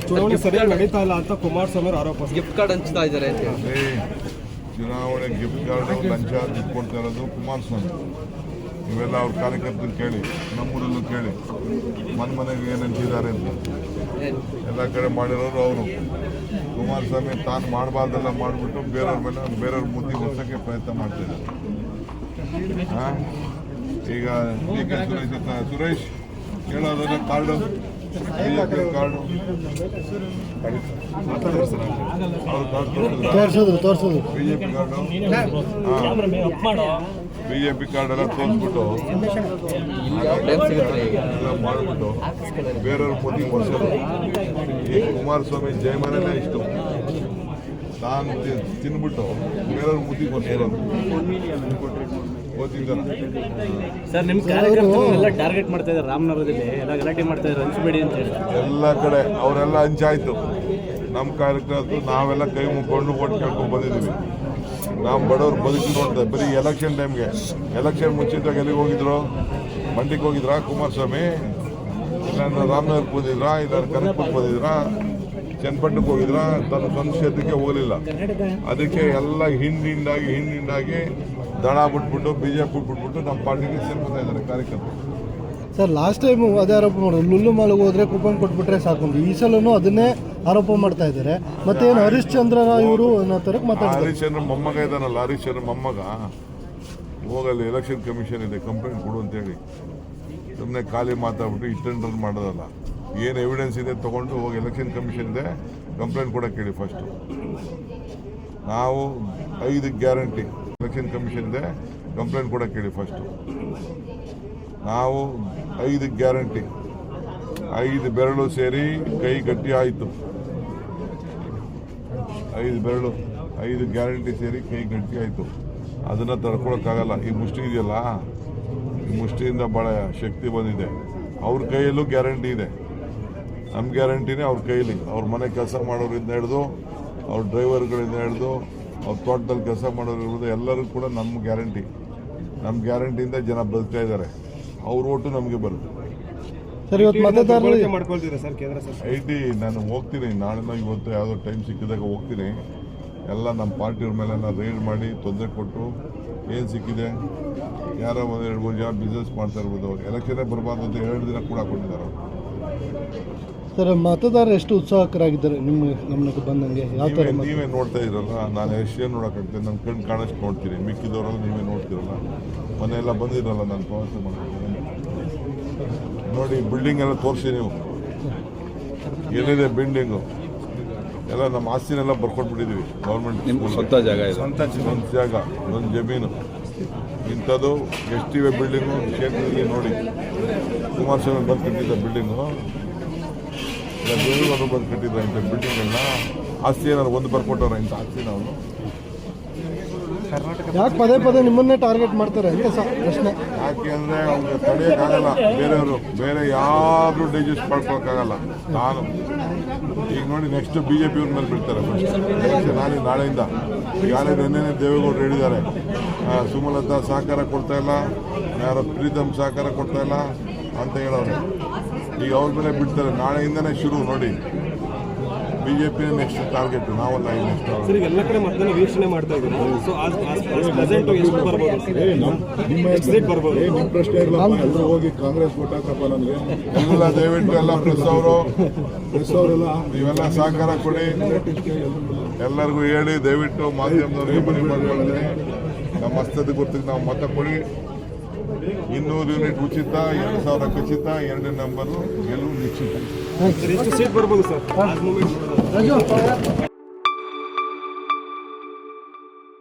ಚುನಾವಣೆ ಸರಿಯಾಗಿ ನಡೀತಾ ಇಲ್ಲ ಅಂತ ಕುಮಾರಸ್ವಾಮಿ ಅವರು ಆರೋಪ. ಗಿಫ್ಟ್ ಕಾರ್ಡ್ ಹಂಚ್ತಾ ಇದ್ದಾರೆ ಅಂತ ಹೇಳಿ. ಚುನಾವಣೆ ಗಿಫ್ಟ್ ಕಾರ್ಡ್ ಲಂಚ ಇಟ್ಕೊಳ್ತಾ ಇರೋದು ಕುಮಾರಸ್ವಾಮಿ. ಇವೆಲ್ಲ ಅವ್ರ ಕಾರ್ಯಕರ್ತರು ಕೇಳಿ, ನಮ್ಮೂರಲ್ಲೂ ಕೇಳಿ, ಮನೆಗೆ ಏನು ಹಂಚಿದ್ದಾರೆ ಅಂತ ಎಲ್ಲ ಕಡೆ ಮಾಡಿರೋರು ಅವರು. ಕುಮಾರಸ್ವಾಮಿ ತಾನು ಮಾಡಬಾರ್ದೆಲ್ಲ ಮಾಡಿಬಿಟ್ಟು ಬೇರೆಯವ್ರ ಮುದ್ದಿ ಹೊಸಕ್ಕೆ ಪ್ರಯತ್ನ ಮಾಡ್ತಿದ್ದಾರೆ. ಈಗ ಡಿ ಕೆ ಸುರೇಶ್ ಹೇಳೋದನ್ನ card BJP card BJP card BJP card ಎಲ್ಲ ತೋರಿಸ್ಬಿಟ್ಟು ಎಲ್ಲ ಮಾಡಿಬಿಟ್ಟು ಬೇರೆಯವ್ರ ಮುದ್ದಿ ಹೊಸರು. ಈ ಕುಮಾರಸ್ವಾಮಿ ಜಯಮಾನೇ ಇಷ್ಟು ತಾನು ತಿನ್ಬಿಟ್ಟು ಬೇರೆಯವ್ರ ಮುದ್ದಿ ಹೊಸರು ಸರ್. ನಿಮ್ಮ ಕಾರ್ಯಕರ್ತರನ್ನೆಲ್ಲ ಟಾರ್ಗೆಟ್ ಮಾಡ್ತಾ ಇದ್ದಾರೆ, ರಾಮನಗರದಲ್ಲಿ ಎಲ್ಲ ಗಲಾಟೆ ಮಾಡ್ತಾ ಇದ್ದಾರೆ, ಹಂಚಬೇಡಿ ಅಂತ ಹೇಳಿ ಎಲ್ಲ ಕಡೆ ಅವರೆಲ್ಲ ಹಂಚಾಯ್ತು. ನಮ್ಮ ಕಾರ್ಯಕರ್ತರು ನಾವೆಲ್ಲ ಕೈ ಮುಕ್ಕೊಂಡು ಓಟ್ ಕೇಳ್ಕೊಂಡು ಬಂದಿದ್ದೀವಿ. ನಾವು ಬಡವ್ರು ಬದುಕಿ ನೋಡ್ತೇವೆ. ಬರೀ ಎಲೆಕ್ಷನ್ ಟೈಮ್ಗೆ, ಎಲೆಕ್ಷನ್ ಮುಂಚಿತವಾಗಿ ಎಲ್ಲಿಗೆ ಹೋಗಿದ್ರು? ಮಂಡ್ಯಕ್ಕೆ ಹೋಗಿದ್ರಾ ಕುಮಾರಸ್ವಾಮಿ? ಇಲ್ಲ ರಾಮನಗರಕ್ಕೆ ಹೋಗಿದ್ರಾ? ಇಲ್ಲ ಕನಕಪುರಕ್ಕೆ ಹೋಗಿದ್ರಾ? ಚನ್ನಪಟ್ಟಣಕ್ಕೆ ಹೋಗಿದ್ರಾ? ತನ್ನ ಸ್ವಂತ ಕ್ಷೇತ್ರಕ್ಕೆ ಹೋಗಲಿಲ್ಲ. ಅದಕ್ಕೆ ಎಲ್ಲ ಹಿಂದಿಂದಾಗಿ ದಳ ಬಿಟ್ಬಿಟ್ಟು ಬಿಜೆಪಿ ಬಿಟ್ಬಿಟ್ಟು ನಮ್ಮ ಪಾರ್ಟಿಗೆ ಸೇರ್ಕೊತಾ ಇದ್ದಾರೆ ಕಾರ್ಯಕರ್ತರು. ಸರ್, ಲಾಸ್ಟ್ ಟೈಮು ಅದೇ ಆರೋಪ ಮಾಡೋದು, ಲುಲ್ಲು ಮಾಲ್ಗೆ ಹೋದ್ರೆ ಕೂಪನ್ ಕೊಟ್ಬಿಟ್ರೆ ಸಾಕು. ಈ ಸಲನೂ ಅದನ್ನೇ ಆರೋಪ ಮಾಡ್ತಾ ಇದ್ದಾರೆ. ಮತ್ತೇನು ಹರಿಶ್ಚಂದ್ರ ಇವರು ಅನ್ನೋ ಥರಕ್ಕೆ ಮಾತಾಡ್ತಾರೆ. ಹರಿಶ್ಚಂದ್ರ ಮೊಮ್ಮಗ ಇದ್ದಾನಲ್ಲ, ಹರಿಶ್ಚಂದ್ರ ಮೊಮ್ಮಗ ಹೋಗಲ್ಲಿ ಎಲೆಕ್ಷನ್ ಕಮಿಷನ್ ಇದೆ, ಕಂಪ್ಲೇಂಟ್ ಕೊಡು ಅಂತೇಳಿ. ಸುಮ್ಮನೆ ಖಾಲಿ ಮಾತಾಡ್ಬಿಟ್ಟು ಇಷ್ಟೆಂಡ್ ಮಾಡೋದಲ್ಲ. ಏನು ಎವಿಡೆನ್ಸ್ ಇದೆ ತೊಗೊಂಡು ಹೋಗಿ ಎಲೆಕ್ಷನ್ ಕಮಿಷನ್ ಇದೆ, ಕಂಪ್ಲೇಂಟ್ ಕೊಡೋಕೆ ಹೇಳಿ. ಫಸ್ಟು ನಾವು 5 ಗ್ಯಾರಂಟಿ ಎಲೆಕ್ಷನ್ ಕಮಿಷನ್ ಇದೆ, ಕಂಪ್ಲೇಂಟ್ ಕೊಡೋಕೆ ಹೇಳಿ. ಫಸ್ಟು ನಾವು 5 ಗ್ಯಾರಂಟಿ, 5 ಬೆರಳು ಸೇರಿ ಕೈ ಗಟ್ಟಿ ಆಯಿತು. 5 ಗ್ಯಾರಂಟಿ ಸೇರಿ ಕೈ ಗಟ್ಟಿ ಆಯಿತು. ಅದನ್ನು ತಡ್ಕೊಳಕ್ಕಾಗಲ್ಲ. ಈ ಮುಷ್ಟಿ ಇದೆಯಲ್ಲ, ಈ ಮುಷ್ಟಿಯಿಂದ ಭಾಳ ಶಕ್ತಿ ಬಂದಿದೆ. ಅವ್ರ ಕೈಯಲ್ಲೂ ಗ್ಯಾರಂಟಿ ಇದೆ, ನಮ್ಮ ಗ್ಯಾರಂಟಿನೇ ಅವ್ರ ಕೈಯಲ್ಲಿ. ಅವ್ರ ಮನೆ ಕೆಲಸ ಮಾಡೋರಿಂದ ಹಿಡಿದು, ಅವ್ರ ಡ್ರೈವರ್ಗಳಿಂದ ಹಿಡಿದು, ಅವ್ರ ತೋಟದಲ್ಲಿ ಕೆಲಸ ಮಾಡೋರಿರ್ಬೋದು, ಎಲ್ಲರೂ ಕೂಡ ನಮ್ಮ ಗ್ಯಾರಂಟಿಯಿಂದ ಜನ ಬದುಕ್ತಾ ಇದ್ದಾರೆ. ಅವ್ರ ಓಟು ನಮಗೆ ಬರುತ್ತೆ. ಸರ್, ಇವತ್ತು ಮತದಾರರು ಮಾಡ್ಕೊಳ್ತೀರಾ ಸರ್ ಕೇಂದ್ರ ಸರ್ಕಾರ? ನಾನು ಹೋಗ್ತೀನಿ, ನಾಳೆ ಇವತ್ತು ಯಾವುದೋ ಟೈಮ್ ಸಿಕ್ಕಿದಾಗ ಹೋಗ್ತೀನಿ. ಎಲ್ಲ ನಮ್ಮ ಪಾರ್ಟಿಯವ್ರ ಮೇಲೆ ರೈಡ್ ಮಾಡಿ ತೊಂದರೆ ಕೊಟ್ಟು ಏನು ಸಿಕ್ಕಿದೆ, ಯಾರೋ 1-2 ಜನ ಬಿಸ್ನೆಸ್ ಮಾಡ್ತಾ ಇರ್ಬೋದು. ಎಲೆಕ್ಷನ್ನೇ ಬರಬಾರ್ದು ಅಂತ 2 ದಿನ ಕೂಡ ಕೊಟ್ಟಿದ್ದಾರೆ. ಸರ್, ಮತದಾರರು ಎಷ್ಟು ಉತ್ಸಾಹಕರಾಗಿದ್ದಾರೆ ನಿಮ್ಮ ಗಮನಕ್ಕೆ ಬಂದಂಗೆ? ಯಾವ ಥರ ನೀವೇ ನೋಡ್ತಾ ಇರಲ್ಲ, ನಾನು ಎಷ್ಟು ನೋಡೋಕ್ಕಾಗ್ತದೆ? ನನ್ನ ಕಣ್ಣು ಕಾಣಷ್ಟು ನೋಡ್ತೀನಿ, ಮಿಕ್ಕಿದವರೆಲ್ಲ ನೀವೇ ನೋಡ್ತಿರಲ್ಲ. ಮನೆಯೆಲ್ಲ ಬಂದಿರಲ್ಲ, ನಾನು ಪ್ರವಾಸ ಮಾಡ್ತೀನಿ. ನೋಡಿ, ಬಿಲ್ಡಿಂಗ್ ಎಲ್ಲ ತೋರಿಸಿ ನೀವು, ಏನಿದೆ ಬಿಲ್ಡಿಂಗು ಎಲ್ಲ ನಮ್ಮ ಆಸ್ತಿನೆಲ್ಲ ಬರ್ಕೊಟ್ಬಿಟ್ಟಿದ್ದೀವಿ. ಗೌರ್ಮೆಂಟ್ ಸ್ವಂತ ಜಾಗ, ಒಂದು ಜಮೀನು ಇಂಥದ್ದು ಎಷ್ಟಿವೆ ಬಿಲ್ಡಿಂಗು ಕ್ಷೇತ್ರದಲ್ಲಿ. ನೋಡಿ, ಕುಮಾರಸ್ವಾಮಿ ಬಂದು ಕಟ್ಟಿದ್ದ ಬಿಲ್ಡಿಂಗು, ಇಲ್ಲ ದೇವೇಗೌಡರು ಬಂದು ಕಟ್ಟಿದ್ರ ಇಂಥ ಬಿಲ್ಡಿಂಗನ್ನ. ಆಸ್ತಿ ಏನಾದ್ರು ಒಂದು ಬರ್ಕೊಟ್ಟವ್ರ ಇಂಥ ಆಸ್ತಿ? ನಾವು ಯಾಕೆ ಪದೇ ನಿಮ್ಮನ್ನೇ ಟಾರ್ಗೆಟ್ ಮಾಡ್ತಾರೆ ಅಂತ ಪ್ರಶ್ನೆ. ಯಾಕೆ ಅಂದರೆ ಅವ್ರಿಗೆ ತಡೆಯೋಕ್ಕಾಗಲ್ಲ. ಬೇರೆ ಯಾರು ಡೈಜೆಸ್ಟ್ ಮಾಡ್ಕೊಳಕ್ಕಾಗಲ್ಲ. ನಾನು ಈಗ ನೋಡಿ, ನೆಕ್ಸ್ಟ್ ಬಿಜೆಪಿ ಅವ್ರ ಮೇಲೆ ಬಿಡ್ತಾರೆ ಫಸ್ಟ್ ನಾಳೆಯಿಂದ. ಈಗಾಗಲೇ ನೆನ್ನೆ ದೇವೇಗೌಡರು ಹೇಳಿದ್ದಾರೆ, ಸುಮಲತಾ ಸಹಕಾರ ಕೊಡ್ತಾ ಇಲ್ಲ, ಯಾರೋ ಪ್ರೀತಮ್ ಸಹಕಾರ ಕೊಡ್ತಾ ಇಲ್ಲ ಅಂತ ಹೇಳೋರು. ಈಗ ಅವ್ರ ಮೇಲೆ ಬಿಡ್ತಾರೆ. ನಾಳೆಯಿಂದನೇ ಶುರು ನೋಡಿ. ಬಿಜೆಪಿ ನೆಕ್ಸ್ಟ್ ಟಾರ್ಗೆಟ್, ನಾವಲ್ಲ. ನೆಕ್ಸ್ಟ್ ಎಲ್ಲ ಕಡೆ ಮತದಾನ ವೀಕ್ಷಣೆ ಮಾಡ್ತಾ ಇದ್ದೀವಿ. ನಿಮ್ಮ ಪ್ರಶ್ನೆ ಎಲ್ಲರೂ ಹೋಗಿ ಕಾಂಗ್ರೆಸ್ ಓಟ್ ಹಾಕಪ್ಪ ನನಗೆ ಎಲ್ಲ. ದಯವಿಟ್ಟು ಎಲ್ಲ ಪ್ರೆಸ್ ಅವರೆಲ್ಲ ನೀವೆಲ್ಲ ಸಹಕಾರ ಕೊಡಿ. ಎಲ್ಲರಿಗೂ ಹೇಳಿ, ದಯವಿಟ್ಟು ಮಾಧ್ಯಮದವರಿಗೆ ಮನವಿ ಮಾಡ್ಕೊಳ್ತೀನಿ, ನಮ್ಮ ಹಸ್ತದ ಗುರ್ತಿಗೆ ನಾವು ಮತ ಕೊಡಿ. 200 ಯೂನಿಟ್ ಉಚಿತ, 2,000 ಖಚಿತ, 2ನೇ ನಂಬರು ಗೆಲುವು ನಿಶ್ಚಿತ. ಸೀಟ್ ಬರ್ಬೋದು ಸರ್.